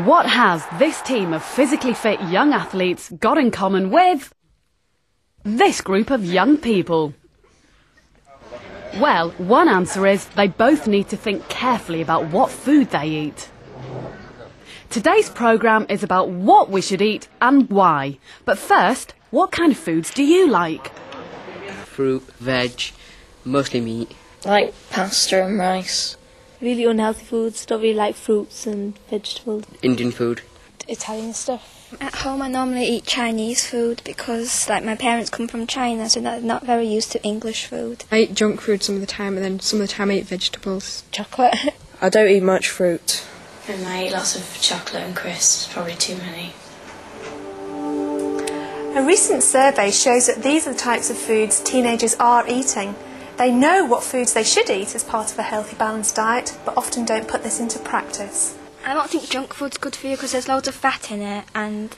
What has this team of physically fit young athletes got in common with this group of young people? Well, one answer is they both need to think carefully about what food they eat. Today's programme is about what we should eat and why. But first, what kind of foods do you like? Fruit, veg, mostly meat. I like pasta and rice. Really unhealthy foods, don't really like fruits and vegetables. Indian food. Italian stuff. At home I normally eat Chinese food because my parents come from China, so they're not very used to English food. I eat junk food some of the time, and then some of the time I eat vegetables. Chocolate. I don't eat much fruit. And I eat lots of chocolate and crisps, probably too many. A recent survey shows that these are the types of foods teenagers are eating. They know what foods they should eat as part of a healthy, balanced diet, but often don't put this into practice. I don't think junk food's good for you because there's loads of fat in it and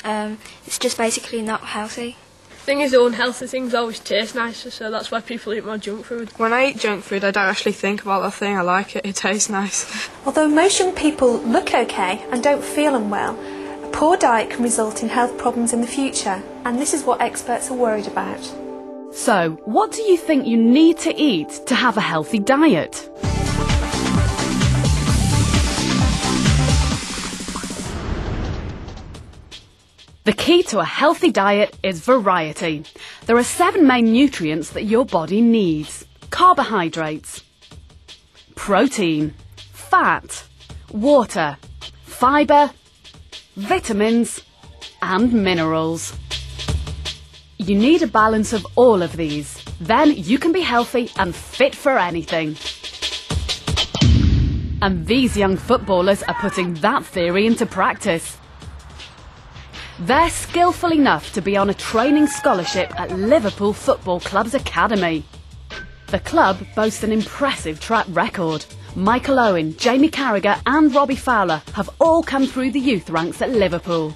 it's just basically not healthy. The thing is, the unhealthy things always taste nicer, so that's why people eat more junk food. When I eat junk food, I don't actually think about the thing. I like it, it tastes nice. Although most young people look okay and don't feel unwell, a poor diet can result in health problems in the future, and this is what experts are worried about. So, what do you think you need to eat to have a healthy diet? The key to a healthy diet is variety. There are 7 main nutrients that your body needs. Carbohydrates, protein, fat, water, fibre, vitamins and minerals. You need a balance of all of these. Then you can be healthy and fit for anything. And these young footballers are putting that theory into practice. They're skillful enough to be on a training scholarship at Liverpool Football Club's academy. The club boasts an impressive track record. Michael Owen, Jamie Carragher and Robbie Fowler have all come through the youth ranks at Liverpool.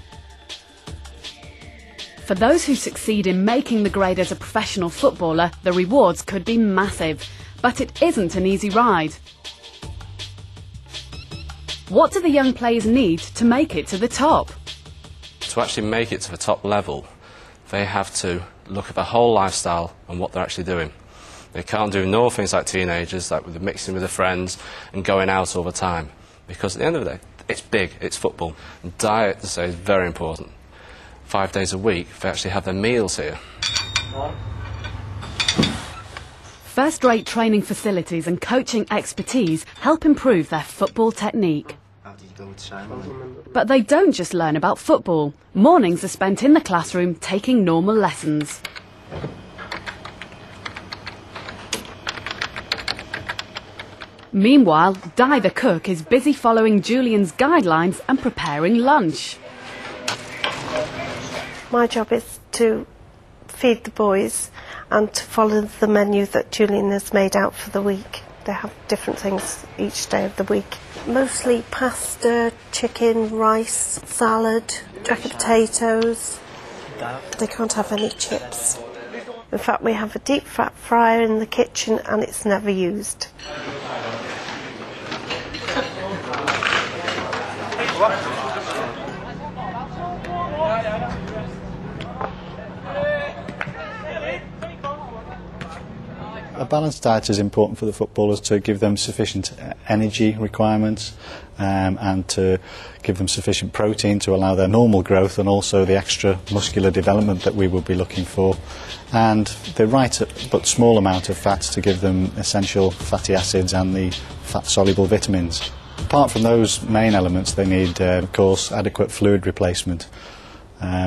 For those who succeed in making the grade as a professional footballer, the rewards could be massive, but it isn't an easy ride. What do the young players need to make it to the top? To actually make it to the top level, they have to look at their whole lifestyle and what they're actually doing. They can't do normal things like teenagers, like with the mixing with their friends and going out all the time. Because at the end of the day, it's big, it's football. And diet, to say, is very important. 5 days a week, they actually have their meals here. First-rate training facilities and coaching expertise help improve their football technique. But they don't just learn about football. Mornings are spent in the classroom taking normal lessons. Meanwhile, Di the cook is busy following Julian's guidelines and preparing lunch. My job is to feed the boys and to follow the menu that Julian has made out for the week. They have different things each day of the week. Mostly pasta, chicken, rice, salad, jacket potatoes. They can't have any chips. In fact, we have a deep fat fryer in the kitchen and it's never used. A balanced diet is important for the footballers to give them sufficient energy requirements and to give them sufficient protein to allow their normal growth and also the extra muscular development that we will be looking for, and the right but small amount of fat to give them essential fatty acids and the fat-soluble vitamins. Apart from those main elements, they need, of course, adequate fluid replacement.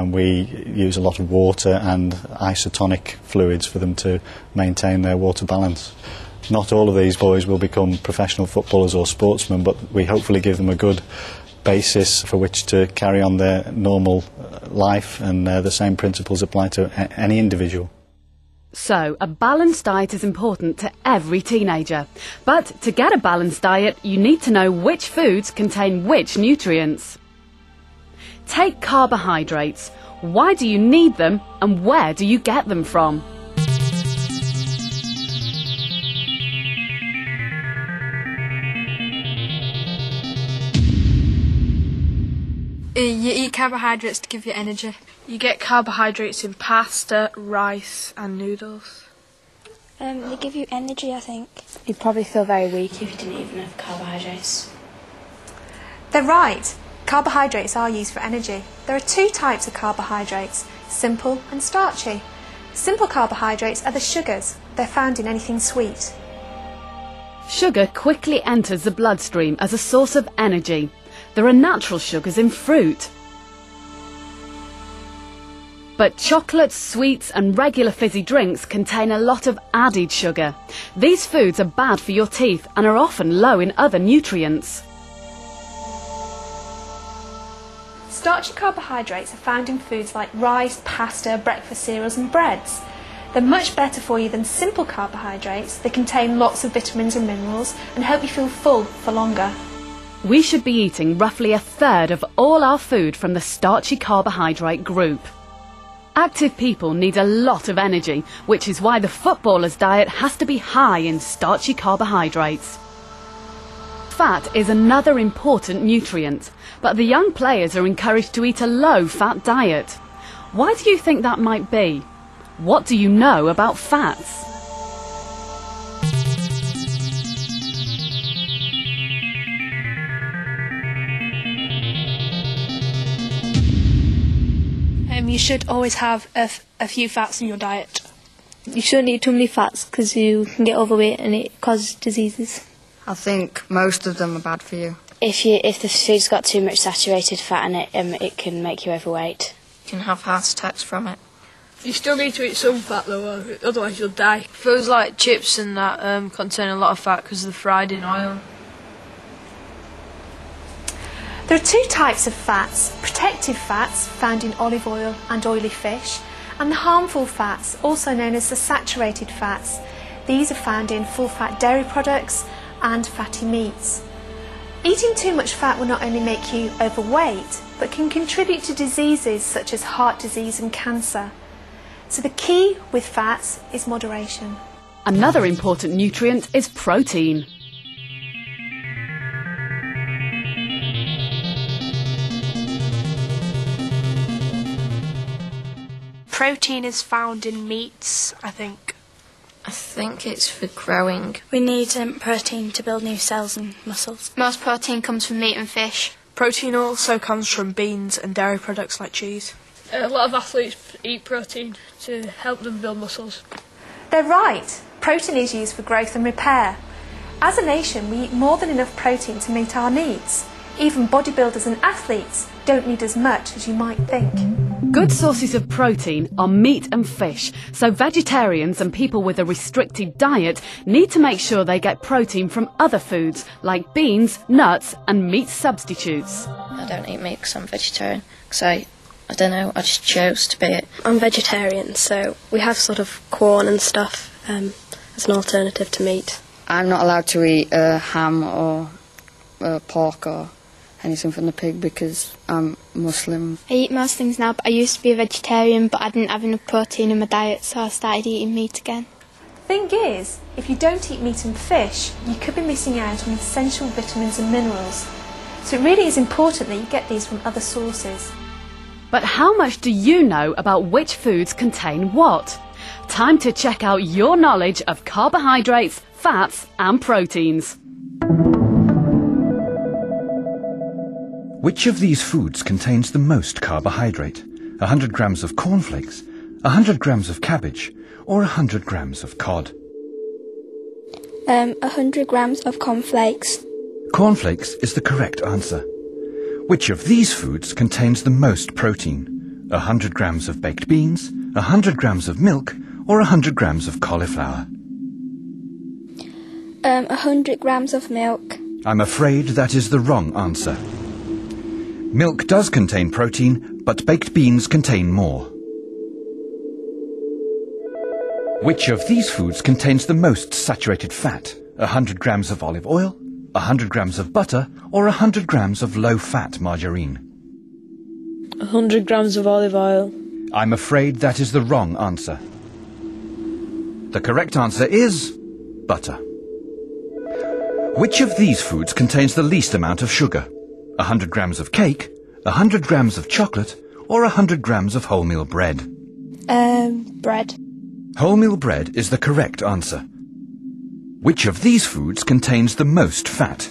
We use a lot of water and isotonic fluids for them to maintain their water balance. Not all of these boys will become professional footballers or sportsmen, but we hopefully give them a good basis for which to carry on their normal life, and the same principles apply to any individual. So, a balanced diet is important to every teenager. But to get a balanced diet, you need to know which foods contain which nutrients. Take carbohydrates. Why do you need them and where do you get them from? You eat carbohydrates to give you energy. You get carbohydrates in pasta, rice and noodles. They give you energy, I think. You'd probably feel very weak if you didn't eat enough carbohydrates. They're right. Carbohydrates are used for energy. There are two types of carbohydrates, simple and starchy. Simple carbohydrates are the sugars. They're found in anything sweet. Sugar quickly enters the bloodstream as a source of energy. There are natural sugars in fruit. But chocolates, sweets and regular fizzy drinks contain a lot of added sugar. These foods are bad for your teeth and are often low in other nutrients. Starchy carbohydrates are found in foods like rice, pasta, breakfast cereals and breads. They're much better for you than simple carbohydrates. They contain lots of vitamins and minerals and help you feel full for longer. We should be eating roughly 1/3 of all our food from the starchy carbohydrate group. Active people need a lot of energy, which is why the footballer's diet has to be high in starchy carbohydrates. Fat is another important nutrient, but the young players are encouraged to eat a low-fat diet. Why do you think that might be? What do you know about fats? You should always have a few fats in your diet. You shouldn't eat too many fats because you can get overweight and it causes diseases. I think most of them are bad for you. If the food's got too much saturated fat in it, it can make you overweight. You can have heart attacks from it. You still need to eat some fat though, otherwise you'll die. Foods like chips and that contain a lot of fat because they're fried in oil. There are two types of fats, protective fats found in olive oil and oily fish, and the harmful fats, also known as the saturated fats. These are found in full-fat dairy products and fatty meats. Eating too much fat will not only make you overweight, but can contribute to diseases such as heart disease and cancer. So the key with fats is moderation. Another important nutrient is protein. Protein is found in meats, I think. I think it's for growing. We need protein to build new cells and muscles. Most protein comes from meat and fish. Protein also comes from beans and dairy products like cheese. A lot of athletes eat protein to help them build muscles. They're right. Protein is used for growth and repair. As a nation, we eat more than enough protein to meet our needs. Even bodybuilders and athletes don't need as much as you might think. Good sources of protein are meat and fish, so vegetarians and people with a restricted diet need to make sure they get protein from other foods like beans, nuts and meat substitutes. I don't eat meat because I'm vegetarian. Because I don't know, I just chose to be it. I'm vegetarian, so we have sort of corn and stuff as an alternative to meat. I'm not allowed to eat ham or pork or anything from the pig because I'm Muslim. I eat most things now, but I used to be a vegetarian, but I didn't have enough protein in my diet, so I started eating meat again. The thing is, if you don't eat meat and fish, you could be missing out on essential vitamins and minerals. So it really is important that you get these from other sources. But how much do you know about which foods contain what? Time to check out your knowledge of carbohydrates, fats and proteins. Which of these foods contains the most carbohydrate? 100 grams of cornflakes, 100 grams of cabbage, or 100 grams of cod? 100 grams of cornflakes. Cornflakes is the correct answer. Which of these foods contains the most protein? 100 grams of baked beans, 100 grams of milk, or 100 grams of cauliflower? 100 grams of milk. I'm afraid that is the wrong answer. Milk does contain protein, but baked beans contain more. Which of these foods contains the most saturated fat? 100 grams of olive oil, 100 grams of butter, or 100 grams of low-fat margarine? 100 grams of olive oil. I'm afraid that is the wrong answer. The correct answer is butter. Which of these foods contains the least amount of sugar? 100 grams of cake, 100 grams of chocolate, or 100 grams of wholemeal bread? Bread. Wholemeal bread is the correct answer. Which of these foods contains the most fat?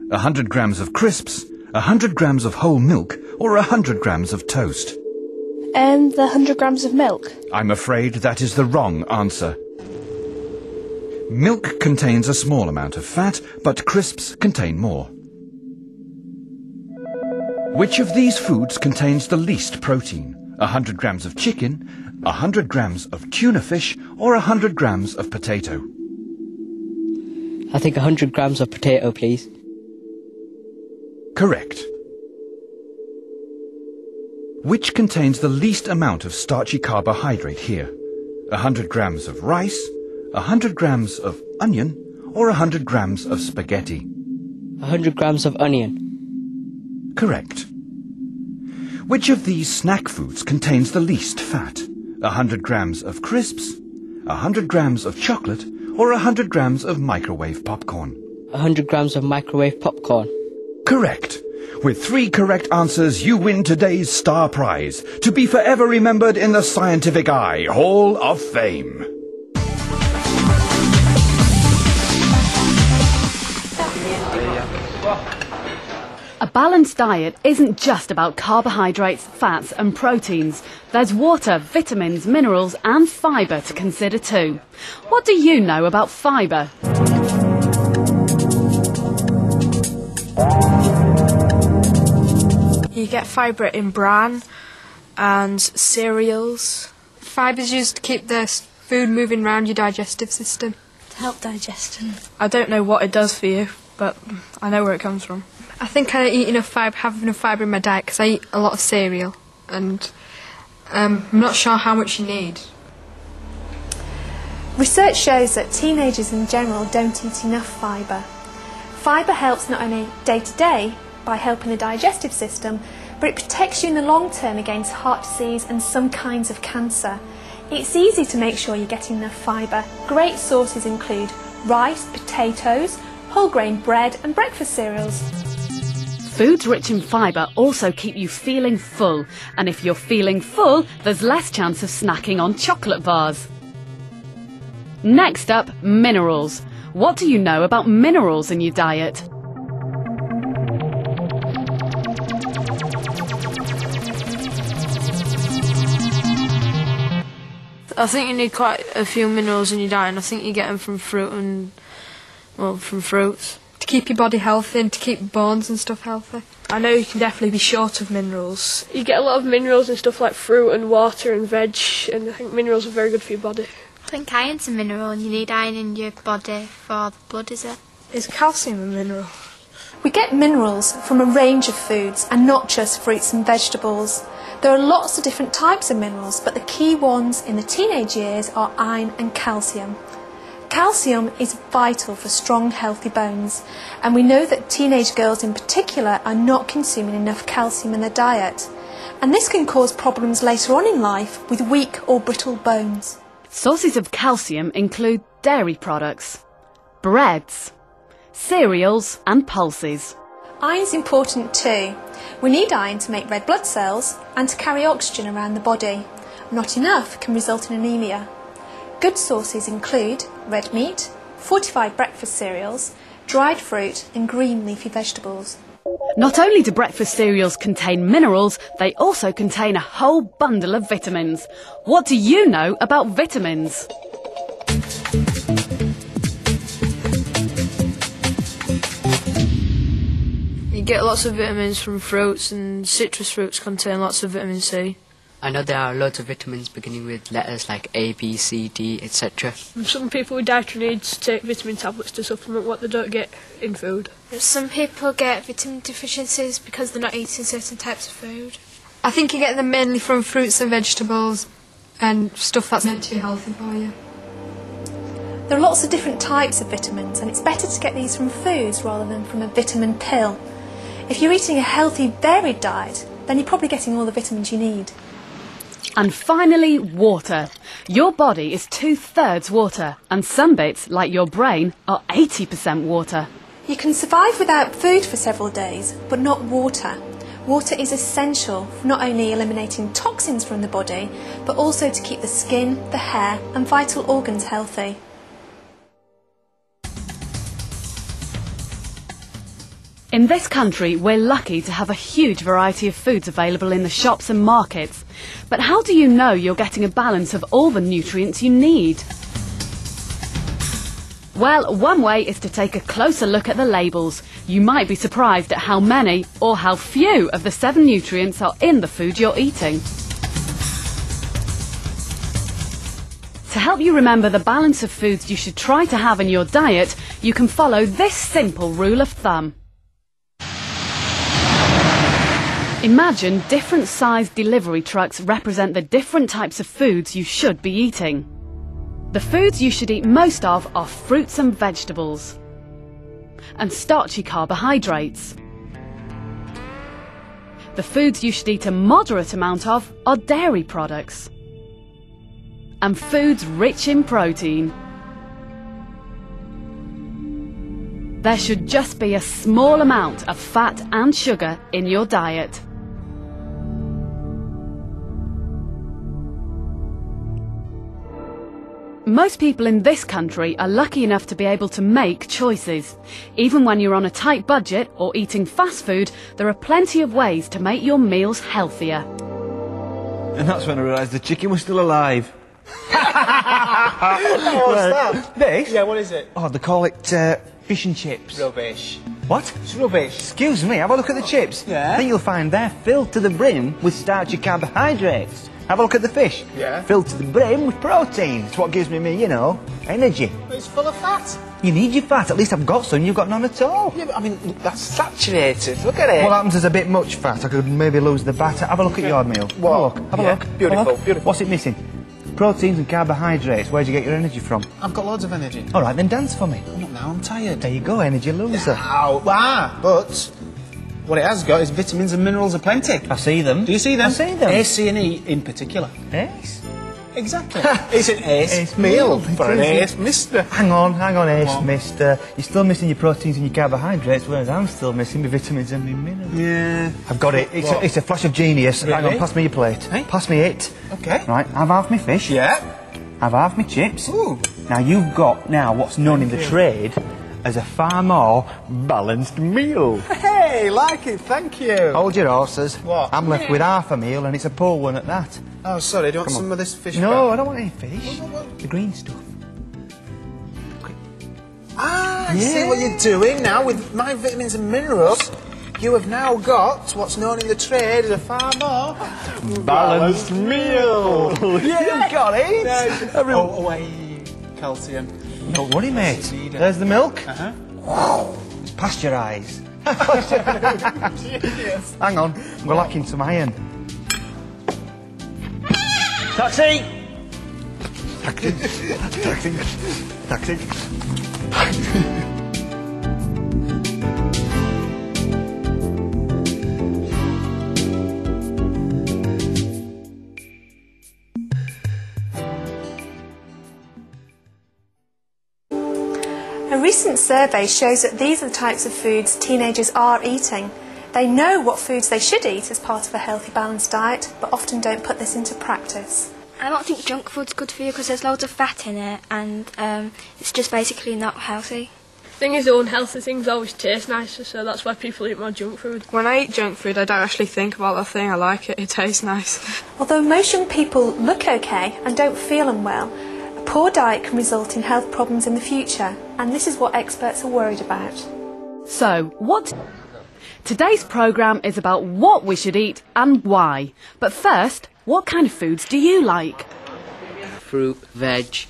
100 grams of crisps, 100 grams of whole milk, or 100 grams of toast? The 100 grams of milk. I'm afraid that is the wrong answer. Milk contains a small amount of fat, but crisps contain more. Which of these foods contains the least protein? 100 grams of chicken, 100 grams of tuna fish, or 100 grams of potato? I think 100 grams of potato, please. Correct. Which contains the least amount of starchy carbohydrate here? 100 grams of rice, 100 grams of onion, or 100 grams of spaghetti? 100 grams of onion. Correct. Which of these snack foods contains the least fat? 100 grams of crisps, 100 grams of chocolate, or 100 grams of microwave popcorn? 100 grams of microwave popcorn. Correct. With 3 correct answers, you win today's Star Prize, to be forever remembered in the Scientific Eye Hall of Fame. A balanced diet isn't just about carbohydrates, fats and proteins. There's water, vitamins, minerals and fibre to consider too. What do you know about fibre? You get fibre in bran and cereals. Fibre's used to keep the food moving around your digestive system. To help digestion. I don't know what it does for you, but I know where it comes from. I think I eat enough fibre, have enough fibre in my diet because I eat a lot of cereal and I'm not sure how much you need. Research shows that teenagers in general don't eat enough fibre. Fibre helps not only day to day by helping the digestive system, but it protects you in the long term against heart disease and some kinds of cancer. It's easy to make sure you're getting enough fibre. Great sources include rice, potatoes, whole grain bread and breakfast cereals. Foods rich in fibre also keep you feeling full, and if you're feeling full, there's less chance of snacking on chocolate bars. Next up, minerals. What do you know about minerals in your diet? I think you need quite a few minerals in your diet, and I think you get them from fruit and, well, from fruits. To keep your body healthy and to keep bones and stuff healthy. I know you can definitely be short of minerals. You get a lot of minerals and stuff like fruit and water and veg, and I think minerals are very good for your body. I think iron's a mineral and you need iron in your body for the blood, is it? Is calcium a mineral? We get minerals from a range of foods and not just fruits and vegetables. There are lots of different types of minerals, but the key ones in the teenage years are iron and calcium. Calcium is vital for strong, healthy bones, and we know that teenage girls in particular are not consuming enough calcium in their diet. And this can cause problems later on in life with weak or brittle bones. Sources of calcium include dairy products, breads, cereals and pulses. Iron's important too. We need iron to make red blood cells and to carry oxygen around the body. Not enough can result in anemia. Good sources include red meat, fortified breakfast cereals, dried fruit and green leafy vegetables. Not only do breakfast cereals contain minerals, they also contain a whole bundle of vitamins. What do you know about vitamins? You get lots of vitamins from fruits, and citrus fruits contain lots of vitamin C. I know there are loads of vitamins beginning with letters like A, B, C, D, etc. Some people with dietary needs take vitamin tablets to supplement what they don't get in food. Some people get vitamin deficiencies because they're not eating certain types of food. I think you get them mainly from fruits and vegetables and stuff that's meant to be healthy for you. There are lots of different types of vitamins, and it's better to get these from foods rather than from a vitamin pill. If you're eating a healthy, varied diet, then you're probably getting all the vitamins you need. And finally, water. Your body is 2/3 water, and some bits, like your brain, are 80% water. You can survive without food for several days, but not water. Water is essential for not only eliminating toxins from the body, but also to keep the skin, the hair and vital organs healthy. In this country, we're lucky to have a huge variety of foods available in the shops and markets. But how do you know you're getting a balance of all the nutrients you need? Well, one way is to take a closer look at the labels. You might be surprised at how many or how few of the 7 nutrients are in the food you're eating. To help you remember the balance of foods you should try to have in your diet, you can follow this simple rule of thumb. Imagine different sized delivery trucks represent the different types of foods you should be eating. The foods you should eat most of are fruits and vegetables, and starchy carbohydrates. The foods you should eat a moderate amount of are dairy products, and foods rich in protein. There should just be a small amount of fat and sugar in your diet. Most people in this country are lucky enough to be able to make choices. Even when you're on a tight budget or eating fast food, there are plenty of ways to make your meals healthier. And that's when I realised the chicken was still alive. What's that? This? Yeah, what is it? Oh, they call it fish and chips. Rubbish. What? It's rubbish. Excuse me, have a look at the chips. Yeah. I think you'll find they're filled to the brim with starchy carbohydrates. Have a look at the fish. Yeah. Filled to the brim with protein. It's what gives me, you know, energy. But it's full of fat. You need your fat. At least I've got some, you've got none at all. Yeah, but I mean, look, that's saturated. Look at it. What happens is a bit much fat. I could maybe lose the batter. Have a look at your meal. What? Have a look. Beautiful, Have a look. beautiful. What's it missing? Proteins and carbohydrates. Where'd you get your energy from? I've got loads of energy. All right, then dance for me. Not now, I'm tired. There you go, energy loser. Ow. But what it has got is vitamins and minerals aplenty. I see them. Do you see them? I see them. A, C and E in particular. Ace? Exactly. It's an ace meal for an ace mister. Hang on, ace What? mister. You're still missing your proteins and your carbohydrates, whereas I'm still missing my vitamins and my minerals. Yeah. I've got it. It's a flash of genius. Really? Hang on, pass me your plate. Hey? Pass me it. Okay. Right, have half my fish. Yeah. Have half my chips. Ooh. Now you've got what's known in the trade as a far more balanced meal. Hey, like it, thank you. Hold your horses. What? I'm left with half a meal and it's a poor one at that. Oh, sorry, do you want Come on. some of this fish? No, back? I don't want any fish. What? The green stuff. I see what you're doing now with my vitamins and minerals. You have now got what's known in the trade as a far more Balanced meal. Yeah, you got it. Oh, away calcium. Don't worry, mate. There's the milk. It's pasteurised. Hang on, we're lacking some iron. Taxi! Taxi. A recent survey shows that these are the types of foods teenagers are eating. They know what foods they should eat as part of a healthy, balanced diet, but often don't put this into practice. I don't think junk food's good for you because there's loads of fat in it and it's just basically not healthy. Thing is, the unhealthy things always taste nicer, so that's why people eat more junk food. When I eat junk food, I don't actually think about that thing. I like it. It tastes nice. Although most young people look okay and don't feel unwell, a poor diet can result in health problems in the future, and this is what experts are worried about. So, Today's programme is about what we should eat and why. But first, what kind of foods do you like? Fruit, veg,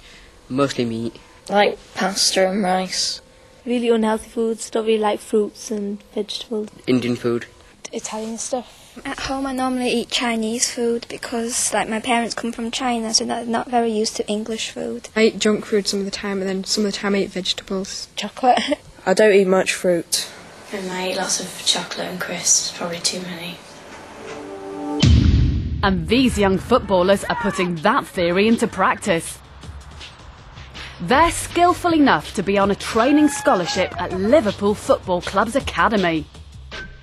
mostly meat. Like pasta and rice. Really unhealthy foods, don't really like fruits and vegetables. Indian food. Italian stuff. At home I normally eat Chinese food because like my parents come from China, so they're not very used to English food. I eat junk food some of the time, and then some of the time I eat vegetables. Chocolate. I don't eat much fruit. And I eat lots of chocolate and crisps, probably too many. And these young footballers are putting that theory into practice. They're skillful enough to be on a training scholarship at Liverpool Football Club's academy.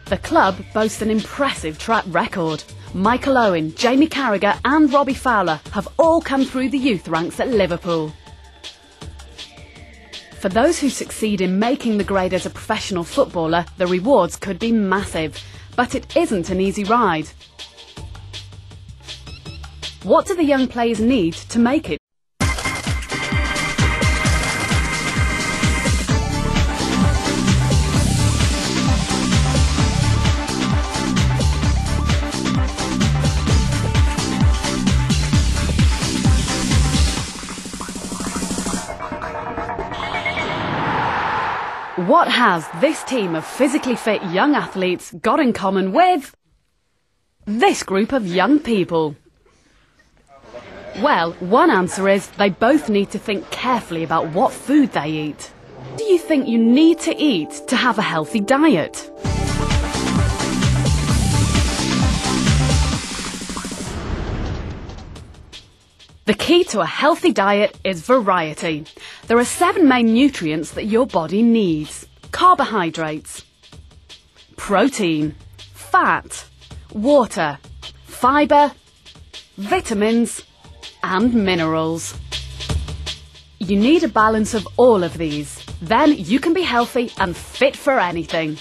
The club boasts an impressive track record. Michael Owen, Jamie Carragher and Robbie Fowler have all come through the youth ranks at Liverpool. For those who succeed in making the grade as a professional footballer, the rewards could be massive, but it isn't an easy ride. What do the young players need to make it? What has this team of physically fit young athletes got in common with this group of young people? Well, one answer is they both need to think carefully about what food they eat. What do you think you need to eat to have a healthy diet? The key to a healthy diet is variety. There are 7 main nutrients that your body needs: carbohydrates, protein, fat, water, fibre, vitamins and minerals. You need a balance of all of these. Then you can be healthy and fit for anything.